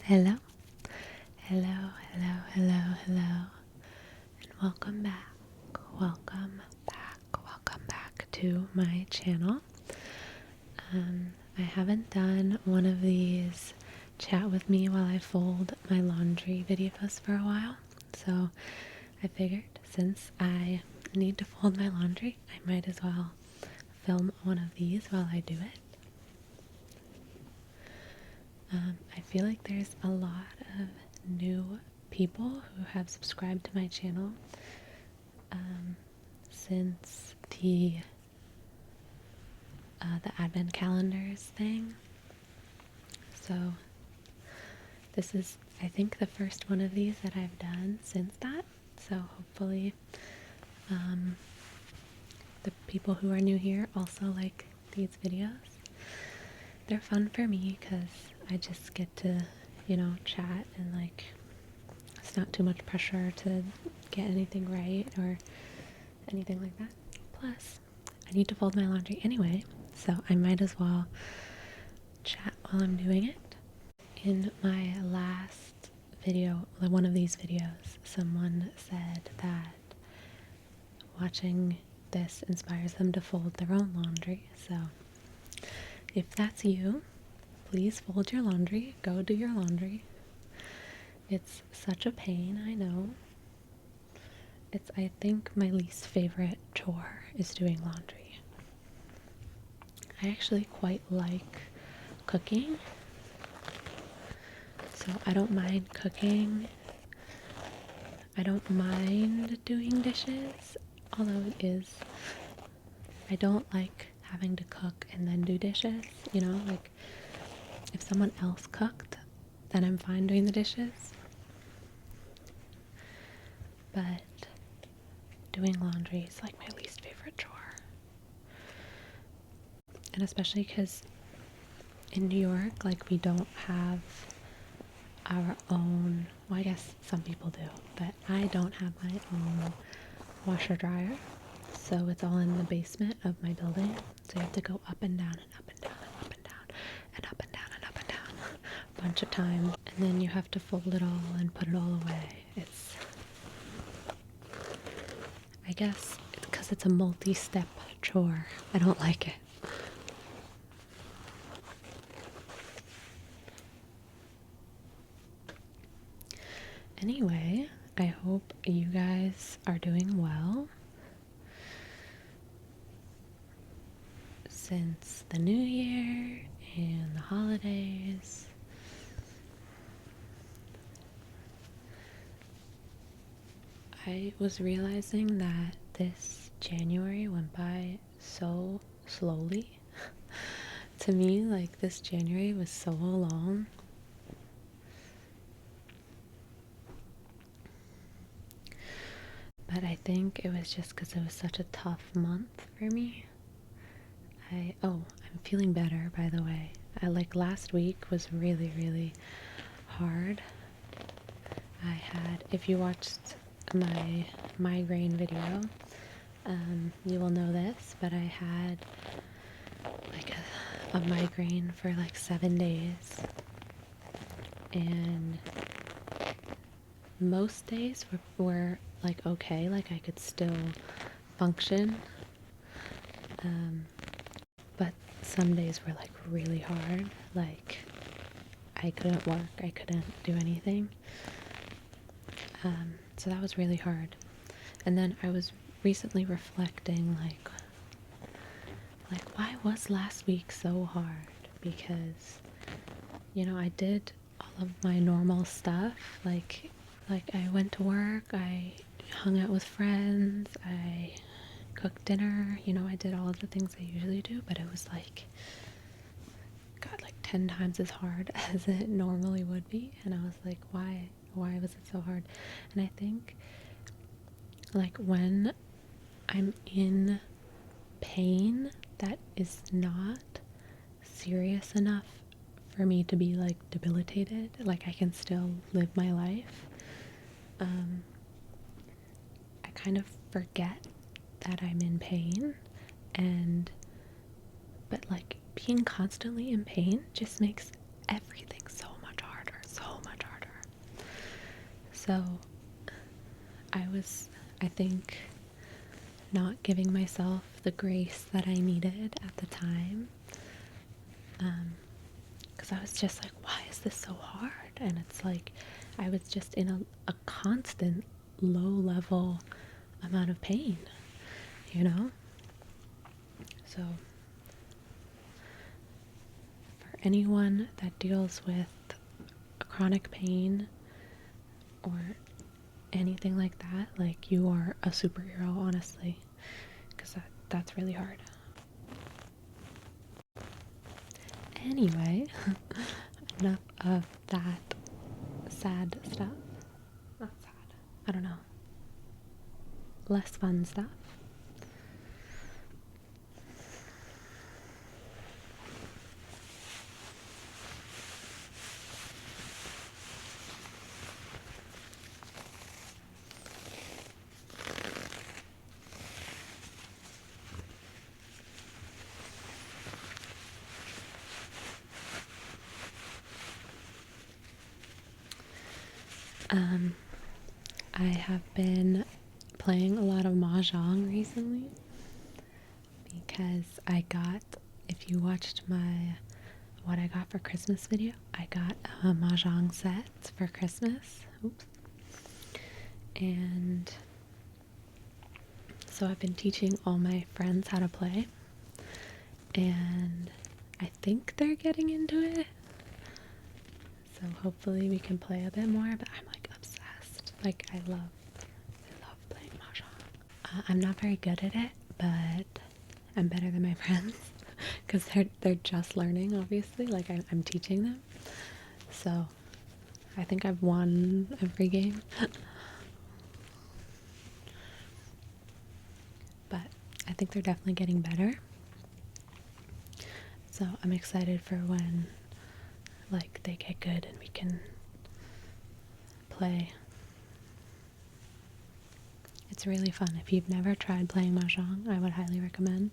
Hello, hello, hello, hello, hello, and welcome back, welcome back, welcome back to my channel. I haven't done one of these chat with me while I fold my laundry videos for a while, so I figured since I need to fold my laundry, I might as well film one of these while I do it. I feel like there's a lot of new people who have subscribed to my channel since the advent calendars thing. So this is, I think, the first one of these that I've done since that. So hopefully the people who are new here also like these videos. They're fun for me because I just get to, chat and it's not too much pressure to get anything right or anything like that. Plus, I need to fold my laundry anyway, so I might as well chat while I'm doing it. In my last video, one of these videos, someone said that watching this inspires them to fold their own laundry. So if that's you, please fold your laundry. Go do your laundry. It's such a pain, I know. It's, I think, my least favorite chore is doing laundry. I actually quite like cooking, so I don't mind cooking. I don't mind doing dishes, although I don't like having to cook and then do dishes, like if someone else cooked, then I'm fine doing the dishes. But doing laundry is like my least favorite chore. And especially because in New York, we don't have our own, well, I guess some people do, but I don't have my own washer dryer. So it's all in the basement of my building. So you have to go up and down and up and down and up and down and up and down and up and down a bunch of times. And then you have to fold it all and put it all away. I guess because it's a multi-step chore, I don't like it. Anyway, I hope you guys are doing well. Since the new year and the holidays, I was realizing that this January went by so slowly. To me, this January was so long. But I think it was just because it was such a tough month for me. I'm feeling better, by the way. Last week was really, really hard. If you watched my migraine video, you will know this, but I had a migraine for 7 days, and most days were okay, I could still function, but some days were really hard. I couldn't work, I couldn't do anything. So that was really hard. And then I was recently reflecting why was last week so hard? Because I did all of my normal stuff, like I went to work, I hung out with friends, I cooked dinner, I did all of the things I usually do, but it was God, 10 times as hard as it normally would be. And I was like, why was it so hard? And I think when I'm in pain that is not serious enough for me to be debilitated, I can still live my life, I kind of forget that I'm in pain. But being constantly in pain just makes everything so much harder, so So I was, I think, not giving myself the grace that I needed at the time. Because I was just like, why is this so hard? And it's like, I was just in a constant low level amount of pain, you know? So, for anyone that deals with chronic pain or anything like that, like, you are a superhero, honestly, because that's really hard. Anyway, enough of that sad stuff. Not sad. I don't know. Less fun stuff. I have been playing a lot of Mahjong recently because I got, if you watched my what I got for Christmas video, I got a Mahjong set for Christmas. Oops. And so I've been teaching all my friends how to play, and I think they're getting into it. So hopefully we can play a bit more, but I'm like obsessed. Like I love playing Mahjong. I'm not very good at it, but I'm better than my friends because they're just learning, obviously. Like I'm teaching them. So I think I've won every game. But I think they're definitely getting better. So I'm excited for when like they get good and we can play. It's really fun. If you've never tried playing Mahjong, I would highly recommend.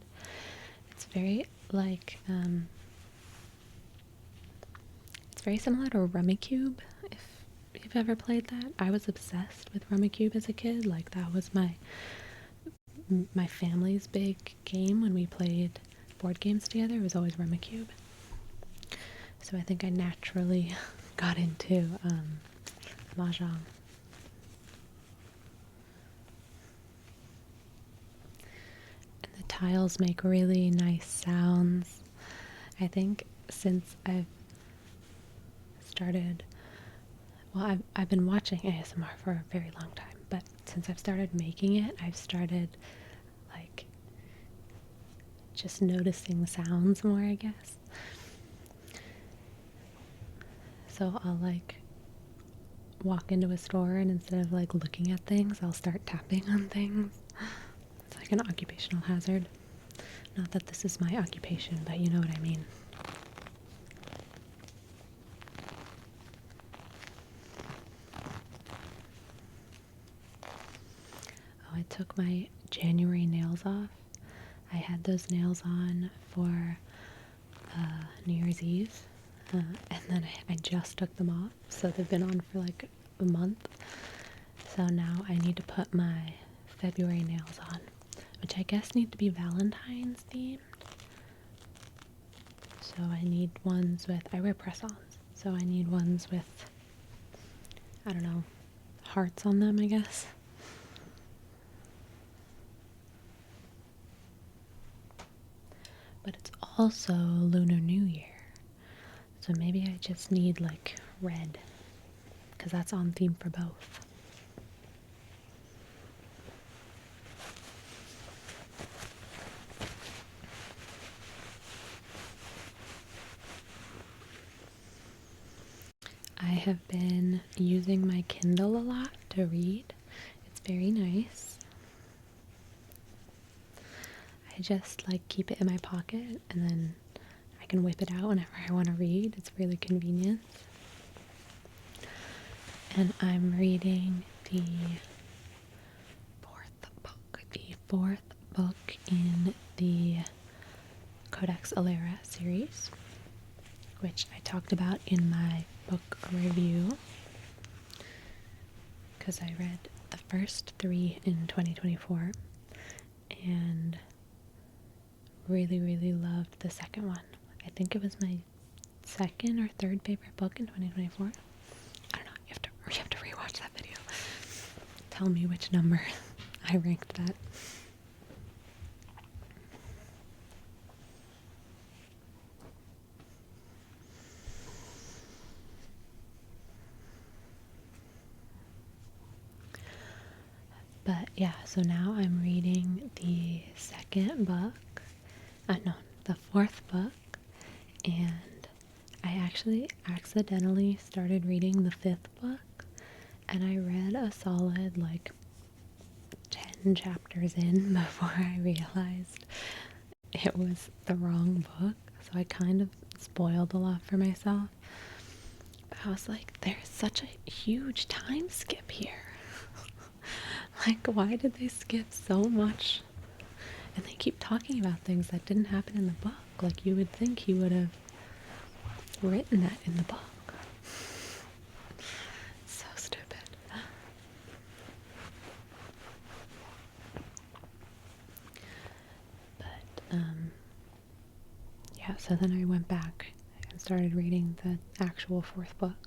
It's very like it's very similar to Rummikub, if you've ever played that. I was obsessed with Rummikub as a kid. Like that was my family's big game when we played board games together. It was always Rummikub. So I think I naturally got into Mahjong. And the tiles make really nice sounds. I think since I've started, well, I've been watching ASMR for a very long time, but since I've started making it, I've started like just noticing the sounds more, I guess. So I'll like walk into a store and instead of like looking at things, I'll start tapping on things. It's like an occupational hazard. Not that this is my occupation, but you know what I mean. Oh, I took my January nails off. I had those nails on for New Year's Eve, and then I just took them off, so they've been on for like a month. So now I need to put my February nails on, which I guess need to be Valentine's themed. So I need ones with, I wear press-ons, so I need ones with, I don't know, hearts on them, I guess. But it's also Lunar New Year, so maybe I just need like red, because that's on theme for both. I have been using my Kindle a lot to read. It's very nice. I just like keep it in my pocket and then I can whip it out whenever I want to read. It's really convenient. And I'm reading the fourth book in the Codex Alera series, which I talked about in my book review. because I read the first 3 in 2024 and really, really loved the second one. I think it was my second or third favorite book in 2024. I don't know, you have to rewatch that video. Tell me which number I ranked that. But yeah, so now I'm reading the second book. No, the fourth book. And I actually accidentally started reading the fifth book. And I read a solid like 10 chapters in before I realized it was the wrong book. So I kind of spoiled a lot for myself. But I was like, there's such a huge time skip here. Like, why did they skip so much? And they keep talking about things that didn't happen in the book. Like, you would think he would have written that in the book. So stupid. But, yeah, so then I went back and started reading the actual fourth book.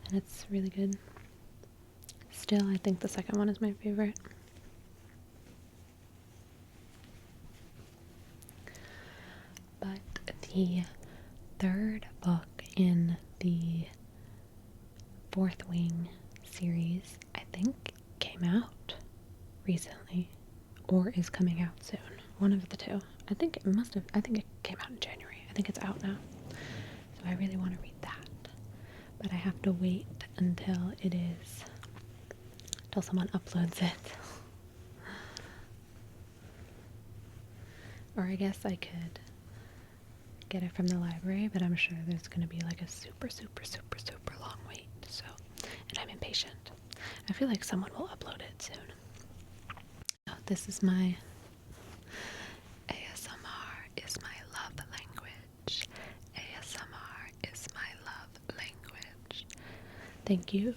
And it's really good. Still, I think the second one is my favorite. But the third book in the Fourth Wing series, I think, came out recently or is coming out soon. One of the two. I think it came out in January. I think it's out now. So I really want to read that. But I have to wait until someone uploads it. Or I guess I could get it from the library, but I'm sure there's going to be like a super, super, super, super long wait. So, and I'm impatient. I feel like someone will upload it soon. Oh, this is my ASMR is my love language. ASMR is my love language. Thank you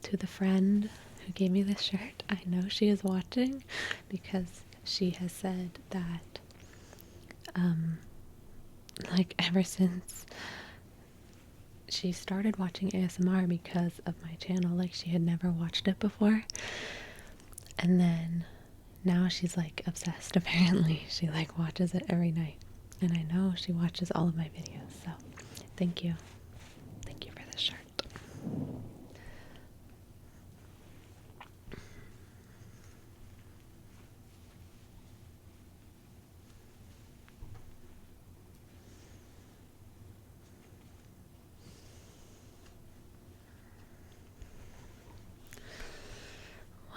to the friend who gave me this shirt. I know she is watching because she has said that like ever since she started watching ASMR because of my channel, like she had never watched it before, and then now she's like obsessed. Apparently she like watches it every night, and I know she watches all of my videos, so thank you for this shirt.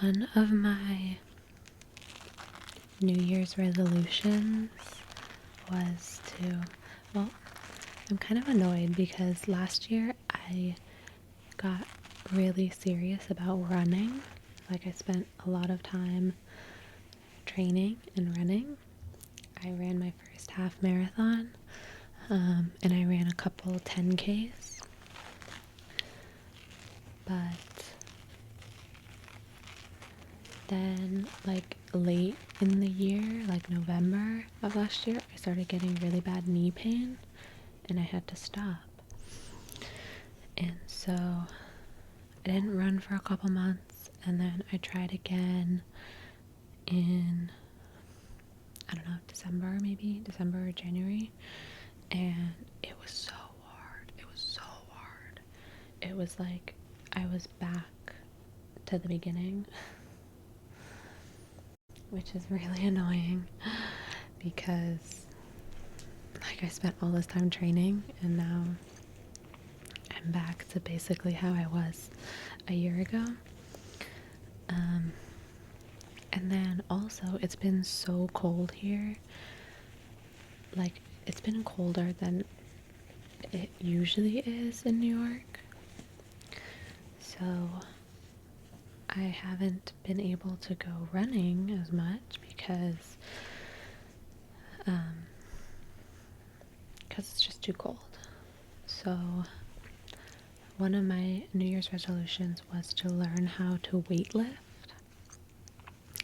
One of my New Year's resolutions was well, I'm kind of annoyed because last year I got really serious about running. Like I spent a lot of time training and running. I ran my first half marathon, and I ran a couple 10Ks. But then, like late in the year, like November of last year, I started getting really bad knee pain and I had to stop. And so I didn't run for a couple months, and then I tried again in, I don't know, December or January, and it was so hard. It was like I was back to the beginning, which is really annoying because like I spent all this time training and now I'm back to basically how I was a year ago. And then also it's been so cold here. Like it's been colder than it usually is in New York. So I haven't been able to go running as much because it's just too cold. So one of my New Year's resolutions was to learn how to weightlift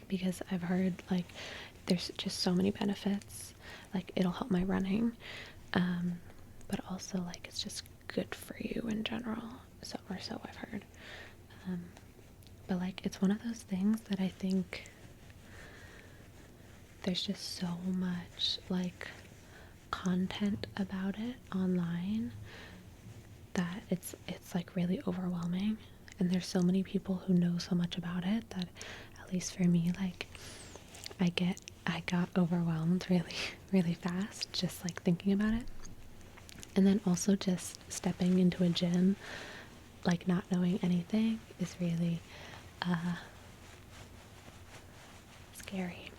because I've heard like there's just so many benefits. Like it'll help my running, but also like it's just good for you in general. So I've heard. But like it's one of those things that I think there's just so much like content about it online that it's like really overwhelming, and there's so many people who know so much about it that at least for me like I got overwhelmed really really fast just like thinking about it. And then also just stepping into a gym like not knowing anything is really scary.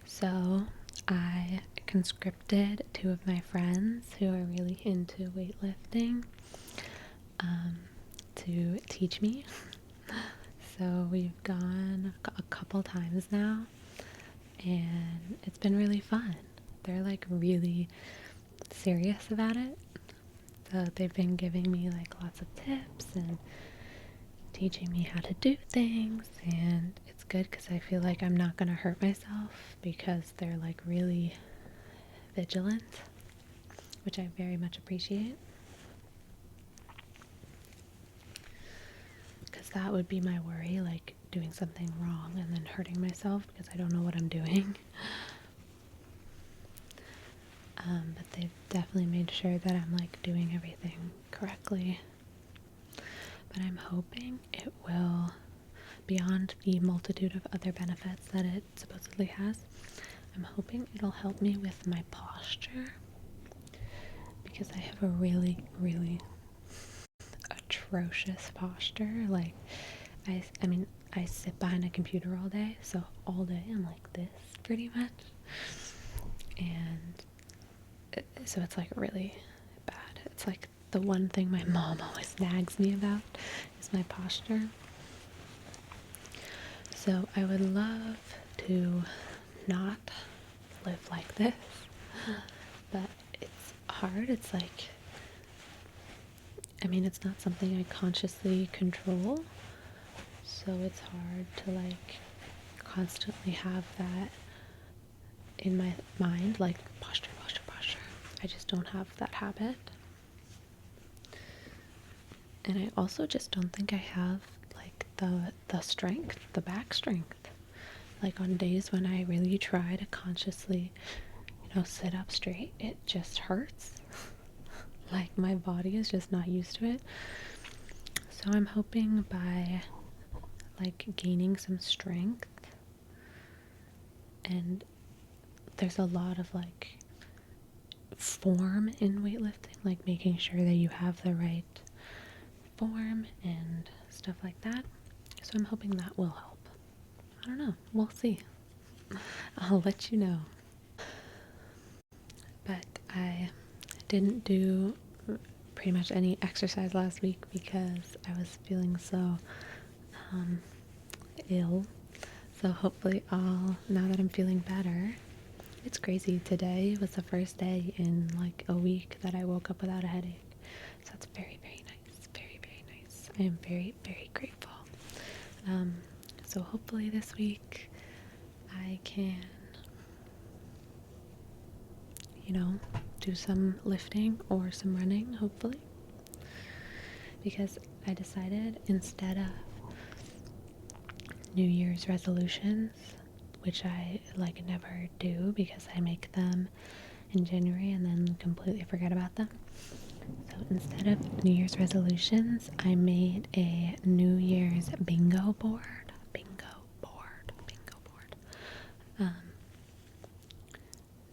So I conscripted two of my friends who are really into weightlifting to teach me. So we've gone a couple times now, and it's been really fun. They're like really serious about it. So they've been giving me like lots of tips and teaching me how to do things, and it's good because I feel like I'm not gonna hurt myself because they're like really vigilant, which I very much appreciate. Because that would be my worry, like doing something wrong and then hurting myself because I don't know what I'm doing. But they've definitely made sure that I'm like doing everything correctly. But I'm hoping it will, beyond the multitude of other benefits that it supposedly has, I'm hoping it'll help me with my posture because I have a really, really atrocious posture. Like, I mean, I sit behind a computer all day, so all day I'm like this pretty much. And so it's like really bad. It's like the one thing my mom always nags me about is my posture. So I would love to not live like this, but it's hard. It's like, I mean, it's not something I consciously control, so it's hard to like constantly have that in my mind, like posture, posture, posture. I just don't have that habit. And I also just don't think I have like the strength, the back strength. Like on days when I really try to consciously, sit up straight, it just hurts. Like my body is just not used to it. So I'm hoping by like gaining some strength, and there's a lot of like form in weightlifting, like making sure that you have the right form and stuff like that. So I'm hoping that will help. I don't know. We'll see. I'll let you know. But I didn't do pretty much any exercise last week because I was feeling so ill. So hopefully now that I'm feeling better, it's crazy. Today was the first day in like a week that I woke up without a headache. So that's very, very nice. Very, very nice. I am very, very grateful. So hopefully this week I can, do some lifting or some running, hopefully. Because I decided instead of New Year's resolutions, which I like never do because I make them in January and then completely forget about them. So instead of New Year's resolutions, I made a New Year's bingo board. Bingo board.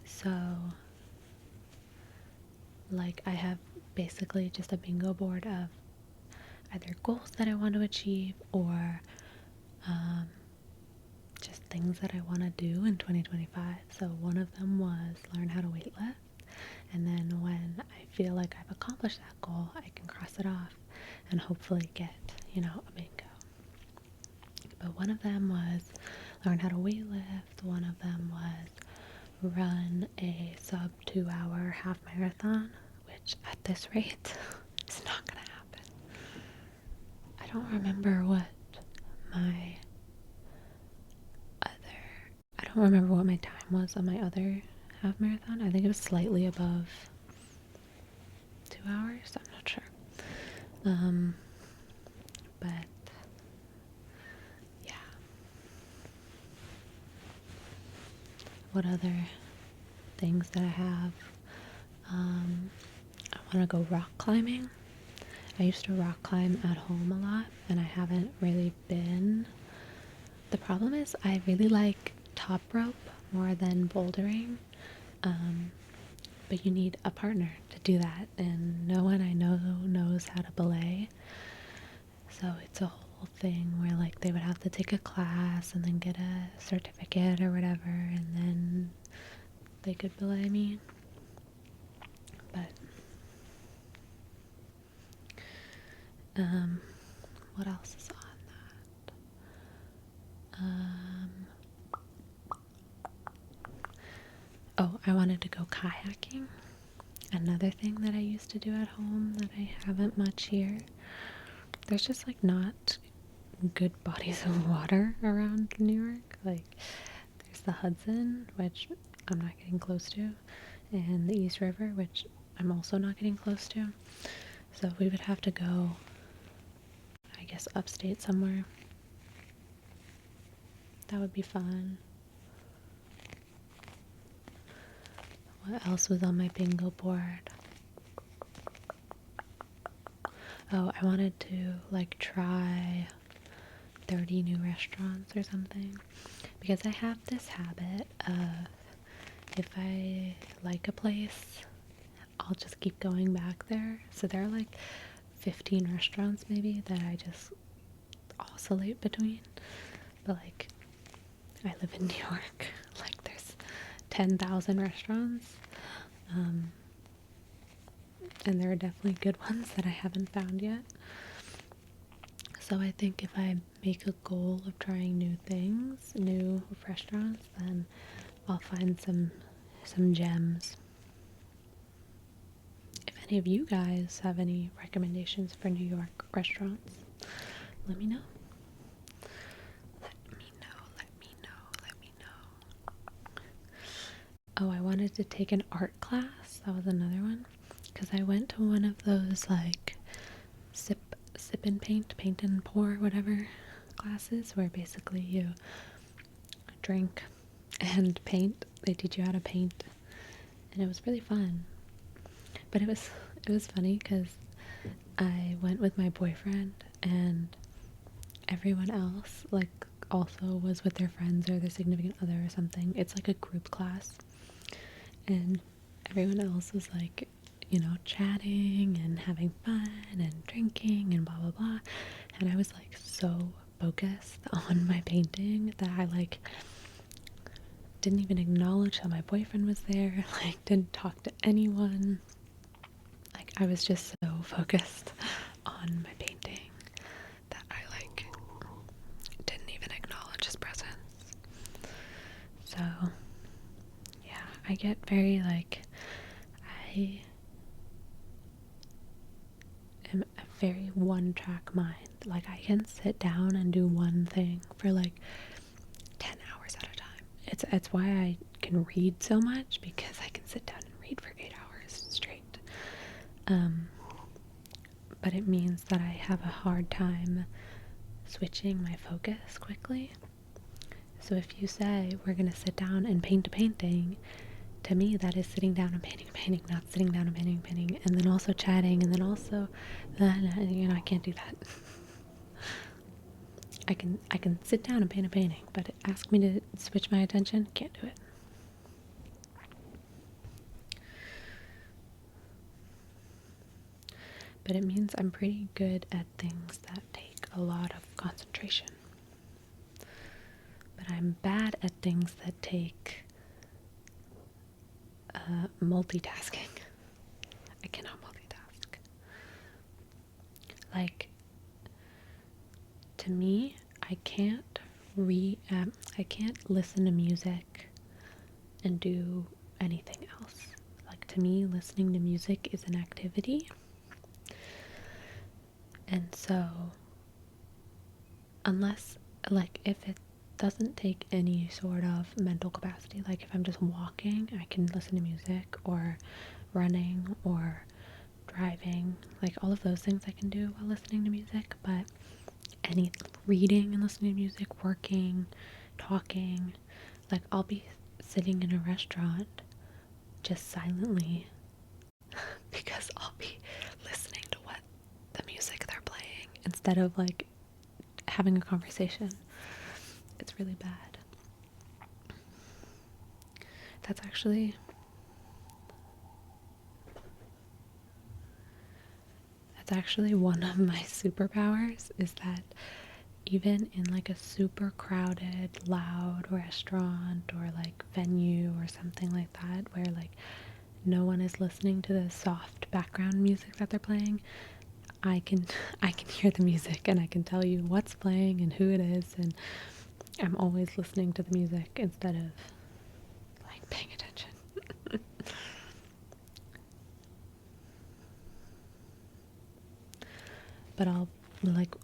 So like I have basically just a bingo board of either goals that I want to achieve or just things that I want to do in 2025. So one of them was learn how to weightlift. And then when I feel like I've accomplished that goal, I can cross it off and hopefully get, a bingo. But one of them was learn how to weightlift. One of them was run a sub 2 hour half marathon, which at this rate is not going to happen. don't remember what my other, I don't remember what my time was on my other half marathon. I think it was slightly above 2 hours. I'm not sure. But yeah. What other things that I have? I want to go rock climbing. I used to rock climb at home a lot, and I haven't really been. The problem is I really like top rope more than bouldering, but you need a partner to do that, and no one I know knows how to belay. So it's a whole thing where like they would have to take a class and then get a certificate or whatever, and then they could belay me. But what else is on that? Oh, I wanted to go kayaking. Another thing that I used to do at home that I haven't much here. There's just like not good bodies of water around New York. Like there's the Hudson, which I'm not getting close to, and the East River, which I'm also not getting close to. So we would have to go, I guess, upstate somewhere. That would be fun. What else was on my bingo board? Oh, I wanted to like try 30 new restaurants or something, because I have this habit of, if I like a place, I'll just keep going back there. So there are like 15 restaurants maybe that I just oscillate between. But like, I live in New York. Like there's 10,000 restaurants. And there are definitely good ones that I haven't found yet. So I think if I make a goal of trying new things, new restaurants, then I'll find some gems. If any of you guys have any recommendations for New York restaurants, let me know. Let me know, let me know, let me know. Oh, I wanted to take an art class. That was another one. Because I went to one of those like sip and paint and pour, whatever classes, where basically you drink and paint. They teach you how to paint, and it was really fun. But it was funny because I went with my boyfriend, and everyone else like also was with their friends or their significant other or something. It's like a group class, and everyone else was like, you know, chatting and having fun and drinking and blah blah blah, and I was like so focused on my painting that I like didn't even acknowledge that my boyfriend was there, like didn't talk to anyone. Like I was just so focused on my painting that I like didn't even acknowledge his presence. So yeah, I get very like, I am a very one-track mind. Like I can sit down and do one thing for like 10 hours at a time. It's why I can read so much, because I can sit down and read for 8 hours straight. But it means that I have a hard time switching my focus quickly. So if you say we're gonna sit down and paint a painting, to me that is sitting down and painting a painting, not sitting down and painting a painting, and then also chatting, and then also, you know, I can't do that. I can sit down and paint a painting, but ask me to switch my attention, can't do it. But it means I'm pretty good at things that take a lot of concentration. But I'm bad at things that take multitasking. I cannot multitask. Like, to me, I can't I can't listen to music and do anything else. Like, to me, listening to music is an activity. And so unless, like, if it doesn't take any sort of mental capacity, like if I'm just walking, I can listen to music, or running, or driving, like all of those things I can do while listening to music. But any reading and listening to music, working, talking, like I'll be sitting in a restaurant just silently because I'll be listening to what the music they're playing instead of like having a conversation. It's really bad. That's actually one of my superpowers, is that even in like a super crowded, loud restaurant or like venue or something like that, where like no one is listening to the soft background music that they're playing, I can I can hear the music and I can tell you what's playing and who it is, and I'm always listening to the music instead of like paying attention. But I'll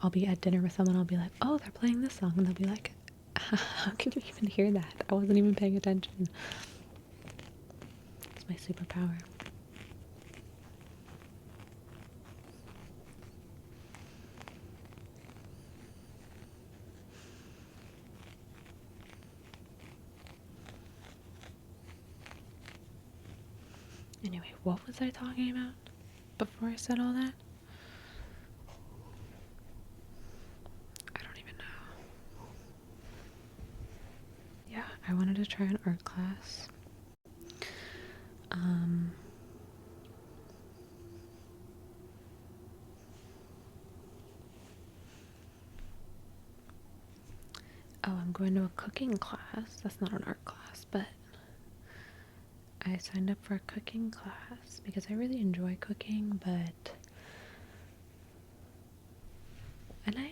be at dinner with someone, I'll be like, oh, they're playing this song, and they'll be like, how can you even hear that? I wasn't even paying attention. It's my superpower. Anyway, what was I talking about before I said all that? I don't even know. Yeah, I wanted to try an art class. Oh, I'm going to a cooking class. That's not an art class, but I signed up for a cooking class because I really enjoy cooking, and I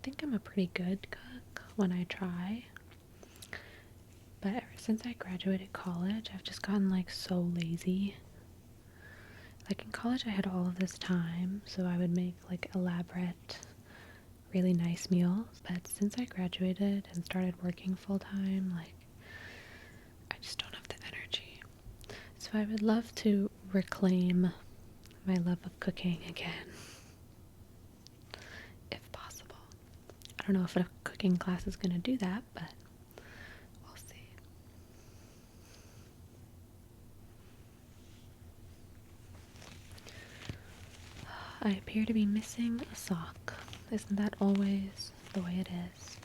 think I'm a pretty good cook when I try. But ever since I graduated college, I've just gotten like so lazy. Like in college, I had all of this time, so I would make like elaborate, really nice meals. But since I graduated and started working full time, like I just don't have the energy. So I would love to reclaim my love of cooking again, if possible. I don't know if a cooking class is going to do that, but we'll see. I appear to be missing a sock. Isn't that always the way it is?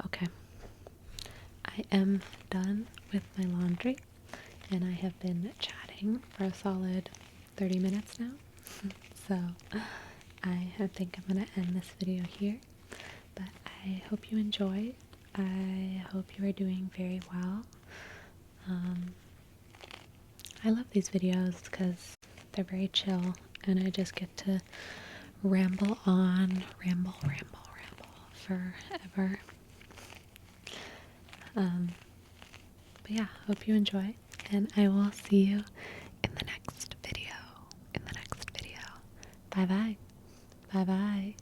Okay. I am done with my laundry, and I have been chatting for a solid 30 minutes now. So I think I'm going to end this video here, but I hope you enjoyed. I hope you are doing very well. I love these videos because they're very chill, and I just get to ramble on, ramble forever. But yeah, hope you enjoy, and I will see you in the next video. Bye bye. Bye bye.